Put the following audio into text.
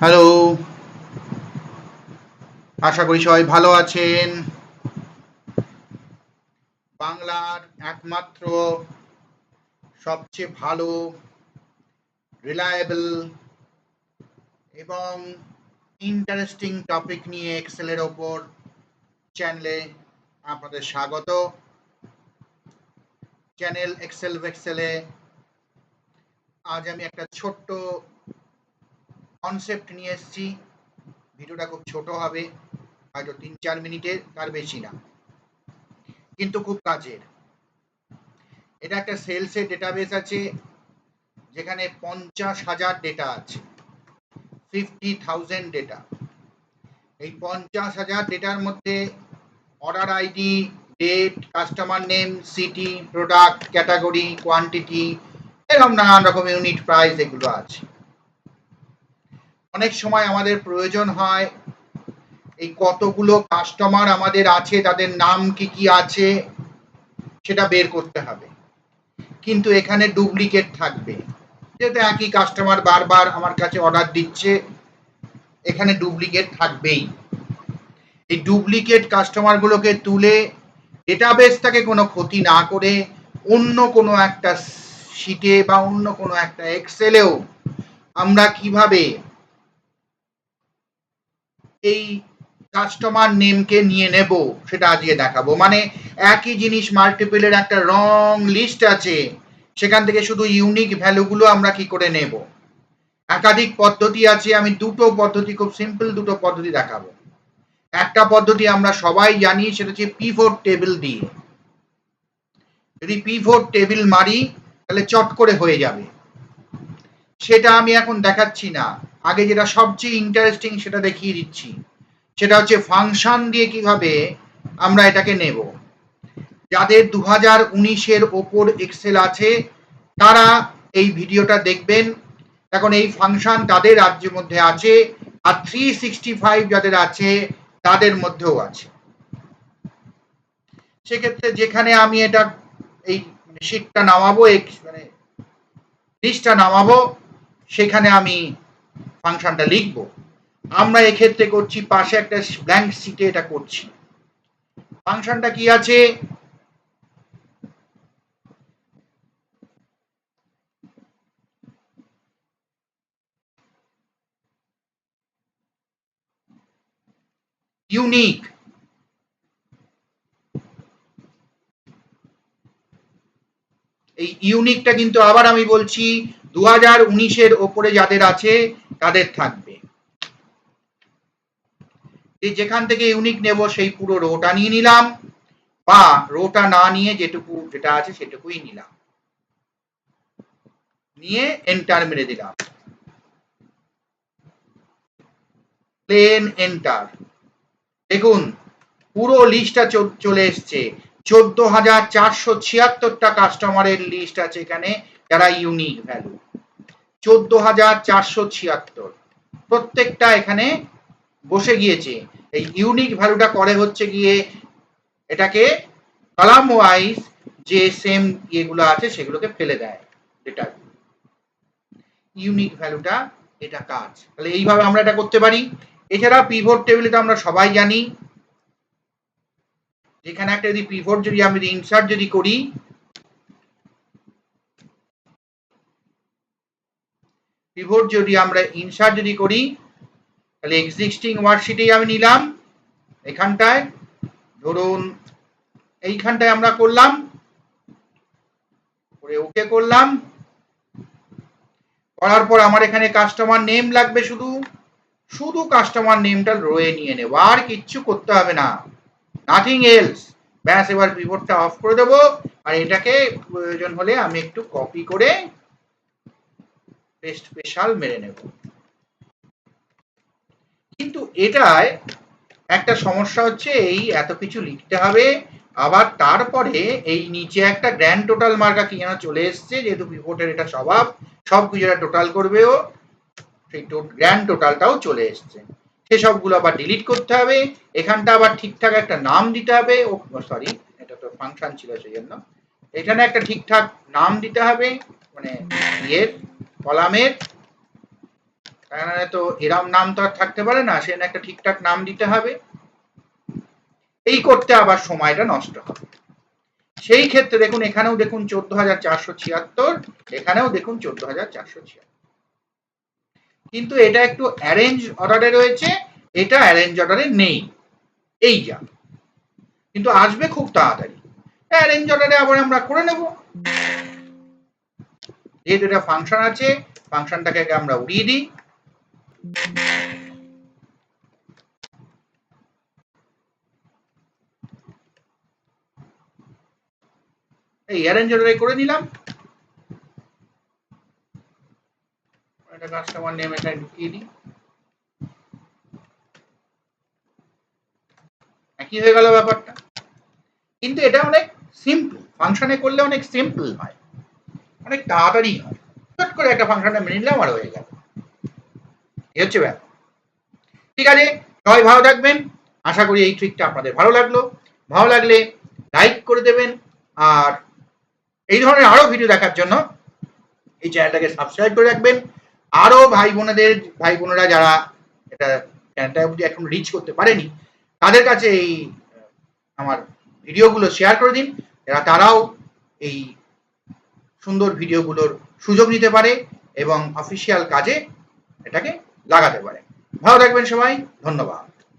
Hello, আশা করি সবাই ভালো আছেন। বাংলার একমাত্র সবচেয়ে ভালো, রিলায়েবল এবং ইন্টারেস্টিং টপিক নিয়ে এক্সেলের ওপর চ্যানেলে আপনাদের স্বাগত। চ্যানেল এক্সেল ভেক্সেলে আজ আমি একটা ছোট্ট কনসেপ্ট নিয়ে এসেছি। ভিডিওটা খুব ছোট হবে, হয়তো 3-4 মিনিটের, তার বেশি না, কিন্তু খুব কাজের। এটা একটা সেলসের ডেটাবেস আছে যেখানে 50,000 ডেটা আছে, 50,000 ডেটা। এই 50,000 ডেটার মধ্যে order ID, date, customer name, city, product, category, quantity, এরকম নানান রকম ইউনিট প্রাইস এগুলো আছে। অনেক সময় আমাদের প্রয়োজন হয় এই কতগুলো কাস্টমার আমাদের আছে, তাদের নাম কি কি আছে সেটা বের করতে হবে, কিন্তু এখানে ডুপ্লিকেট থাকবে। যেহেতু একই কাস্টমার বারবার আমার কাছে অর্ডার দিচ্ছে, এখানে ডুপ্লিকেট থাকবেই। এই ডুপ্লিকেট কাস্টমারগুলোকে তুলে ডেটাবেসটাকে কোনো ক্ষতি না করে অন্য কোনো একটা শিটে বা অন্য কোনো একটা এক্সেলেও আমরা কিভাবে এই কাস্টমার নেমকে নিয়ে নেব সেটা আজকে দেখাবো। মানে একই জিনিস মাল্টিপলের একটা রং লিস্ট আছে, সেখান থেকে শুধু ইউনিক ভ্যালুগুলো আমরা কি করে নেব। একাধিক পদ্ধতি আছে, আমি দুটো পদ্ধতি, খুব সিম্পল দুটো পদ্ধতি দেখাবো। একটা পদ্ধতি আমরা সবাই জানি, সেটা হচ্ছে পিভট টেবিল দিয়ে। যদি পিভট টেবিল মারি তাহলে চট করে হয়ে যাবে, সেটা আমি এখন দেখাচ্ছি না। আগে যেটা সবচেয়ে ইন্টারেস্টিং সেটা দেখিয়ে দিচ্ছি, সেটা হচ্ছে ফাংশন দিয়ে কিভাবে আমরা এটাকে নেব। যাদের 2019-এর ওপর এক্সেল আছে তারা এই ভিডিওটা দেখবেন, এখন এই ফাংশন তাদের রাজ্যের মধ্যে আছে, আর 365 যাদের আছে তাদের মধ্যেও আছে। সেক্ষেত্রে যেখানে আমি এটা এই শিটটা নামাবো, মানে লিস্টটা নামাবো, সেখানে আমি ফাংশনটা লিখব। আমরা এক্ষেত্রে করছি পাশে একটা ব্ল্যাঙ্ক শিটে এটা করছি। ফাংশনটা কি আছে, ইউনিক। এই ইউনিকটা কিন্তু আবার আমি বলছি 2019-এর ওপরে যাদের আছে তাদের থাকবে। যেখান থেকে ইউনিক নেব সেই পুরো রোটা নিয়ে নিলাম, বা রোটা না নিয়ে যেটুকু যেটা আছে সেটুকুই নিলাম, নিয়ে এন্টার মেরে দিলাম, প্লেন এন্টার। দেখুন পুরো লিস্টটা চলে এসছে। 14,476টা কাস্টমারের লিস্ট আছে এখানে যারা ইউনিক ভ্যালু, 14,476 প্রত্যেকটা এখানে বসে গিয়েছে। এই ইউনিক ভ্যালুটা করে হচ্ছে গিয়ে এটাকে কলাম ওয়াইজ যে সেম ইয়েগুলো আছে সেগুলোকে ফেলে দেয় ডেটা। ইউনিক ভ্যালুটা এটা কাজ, তাহলে এইভাবে আমরা এটা করতে পারি। এছাড়া পিভট টেবিলে তো আমরা সবাই জানি, যেখানে একটা যদি পিভট যদি আমি ইনসার্ট যদি করি, পিভট যদি আমরা ইনসার্ট যদি করি তাহলে এক্সিস্টিং ওয়ার্কশিটেই আমি নিলাম, এখানটায় ধরুন এইখানটায় আমরা করলাম, করে ওকে করলাম, করার পর আমার এখানে কাস্টমার নেম লাগবে, শুধু শুধু কাস্টমার নেমটা রয়ে নিয়ে নেব, আর কিচ্ছু করতে হবে না, নাথিং এলস। ব্যাস এবার পিভটটা অফ করে দেবো, আর এটাকে প্রয়োজন হলে আমি একটু কপি করে পেস্ট স্পেশাল মেরে নেব। কিন্তু এটায় একটা সমস্যা হচ্ছে, এই এত কিছু লিখতে হবে, আবার তারপরে এই নিচে একটা গ্র্যান্ড টোটাল মার্কা কি যেন চলে এসছে, যেহেতু পিভটের এটা স্বভাব সব কিছু টোটাল করবে ও, সেই গ্র্যান্ড টোটালটাও চলে এসছে, সেসবগুলো আবার ডিলিট করতে হবে। এখানটা আবার ঠিকঠাক একটা নাম দিতে হবে, ও সরি এটা তো ফাংশন ছিল সেই জন্য, এখানে একটা ঠিকঠাক নাম দিতে হবে, মানে ইয়ের কলামের, তাহলে তো এরম নাম তো আর থাকতে পারে না, সে একটা ঠিকঠাক নাম দিতে হবে, এই করতে আবার সময়টা নষ্ট হবে। সেই ক্ষেত্রে দেখুন এখানেও দেখুন 14,476, এখানেও দেখুন 14,476, কিন্তু এটা একটু অ্যারেঞ্জ অর্ডারে রয়েছে, এটা অ্যারেঞ্জ অর্ডারে নেই, এই যা, কিন্তু আসবে খুব তাড়াতাড়ি। অ্যারেঞ্জ অর্ডারে আবার আমরা করে নেব, যেহেতু এটা ফাংশন আছে, ফাংশনটাকে আমরা উড়িয়ে দিই। এই অ্যারেঞ্জ অর্ডারে করে নিলাম, এটা কাস্টমার নেম এখানে ঢুকিয়ে দিই, একই হয়ে গেল ব্যাপারটা। কিন্তু এটা অনেক সিম্পল, ফাংশনে করলে অনেক সিম্পল হয়, অনেক তাড়াতাড়ি হয়, চট করে একটা ফাংশনটা মেনে নিলাম আর হয়ে গেল, এই হচ্ছে ব্যাপার। ঠিক আছে, সবাই ভালো থাকবেন, আশা করি এই ট্রিকটা আপনাদের ভালো লাগলো, ভালো লাগলে লাইক করে দেবেন, আর এই ধরনের আরো ভিডিও দেখার জন্য এই চ্যানেলটাকে সাবস্ক্রাইব করে রাখবেন। আরো ভাই বোনেরা যারা এটা চ্যানেলটা অবধি এখন রিচ করতে পারেনি, তাদের কাছে এই আমার ভিডিওগুলো শেয়ার করে দিন, তারাও এই সুন্দর ভিডিওগুলোর সুযোগ নিতে পারে এবং অফিসিয়াল কাজে এটাকে লাগাতে পারে। ভালো থাকবেন সবাই, ধন্যবাদ।